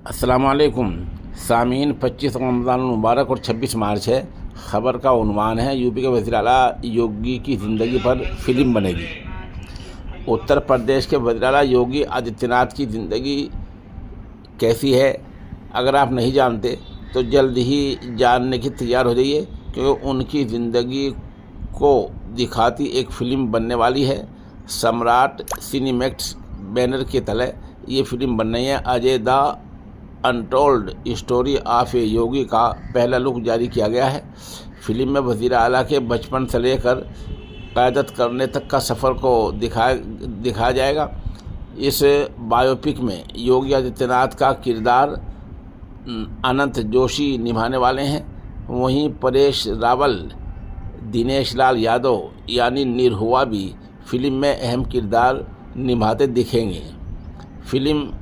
अस्सलामुअलैकुम सामीन। 25 रमज़ान मुबारक और 26 मार्च है। ख़बर का उन्वान है, यूपी के वज़ीर आला योगी की ज़िंदगी पर फिल्म बनेगी। उत्तर प्रदेश के वज़ीर आला योगी आदित्यनाथ की ज़िंदगी कैसी है, अगर आप नहीं जानते तो जल्द ही जानने की तैयार हो जाइए, क्योंकि उनकी ज़िंदगी को दिखाती एक फ़िल्म बनने वाली है। सम्राट सिनेमैक्स बैनर के तले ये फिल्म बन रही है। Ajey the untold story of a Yogi का पहला लुक जारी किया गया है। फिल्म में वज़ीर आला के बचपन से लेकर क़यादत करने तक का सफ़र को दिखाया जाएगा। इस बायोपिक में योगी आदित्यनाथ का किरदार अनंत जोशी निभाने वाले हैं। वहीं परेश रावल, दिनेश लाल यादव यानी निरहुआ भी फिल्म में अहम किरदार निभाते दिखेंगे। फिल्म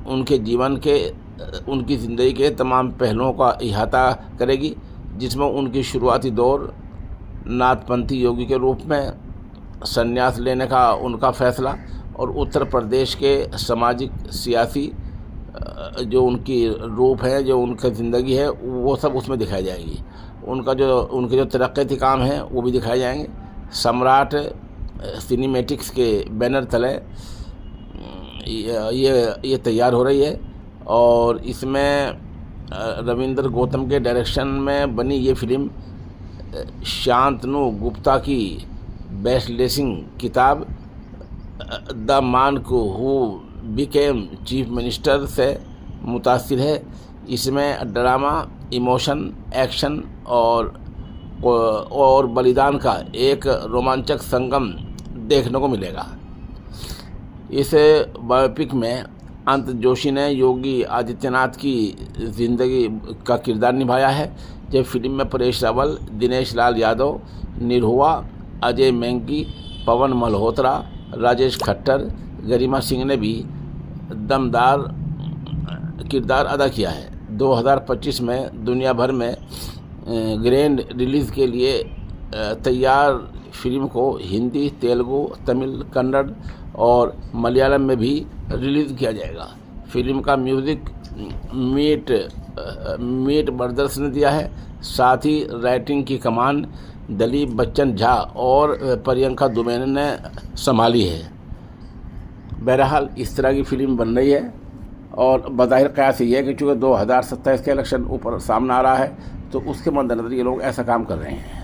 उनकी ज़िंदगी के तमाम पहलुओं का इहाता करेगी, जिसमें उनकी शुरुआती दौर, नाथपंथी योगी के रूप में संन्यास लेने का उनका फ़ैसला और उत्तर प्रदेश के सामाजिक सियासी जो उनकी रूप है, जो उनकी ज़िंदगी है, वो सब उसमें दिखाई जाएगी। उनके जो तरक्याती काम हैं वो भी दिखाए जाएंगे। सम्राट सिनेमैटिक्स के बैनर तले ये तैयार हो रही है और इसमें रविंद्र गौतम के डायरेक्शन में बनी ये फिल्म शांतनु गुप्ता की बेस्ट सेलिंग किताब the man who became chief minister से मुतासिर है। इसमें ड्रामा, इमोशन, एक्शन और बलिदान का एक रोमांचक संगम देखने को मिलेगा। इस बायोपिक में अनंत जोशी ने योगी आदित्यनाथ की ज़िंदगी का किरदार निभाया है, जब फिल्म में परेश रावल, दिनेश लाल यादव, निरहुआ, अजय मेंगी, पवन मल्होत्रा, राजेश खट्टर, गरिमा सिंह ने भी दमदार किरदार अदा किया है। 2025 में दुनिया भर में ग्रैंड रिलीज़ के लिए तैयार फिल्म को हिंदी, तेलुगु, तमिल, कन्नड़ और मलयालम में भी रिलीज़ किया जाएगा। फिल्म का म्यूज़िक मीट ब्रदर्स ने दिया है। साथ ही राइटिंग की कमान दिलीप बच्चन झा और प्रियंका दुबे ने संभाली है। बहरहाल इस तरह की फिल्म बन रही है और बज़ाहिर क़यास ये है कि चूँकि 2027 का इलेक्शन ऊपर सामने आ रहा है, तो उसके मद्देनज़र ये लोग ऐसा काम कर रहे हैं।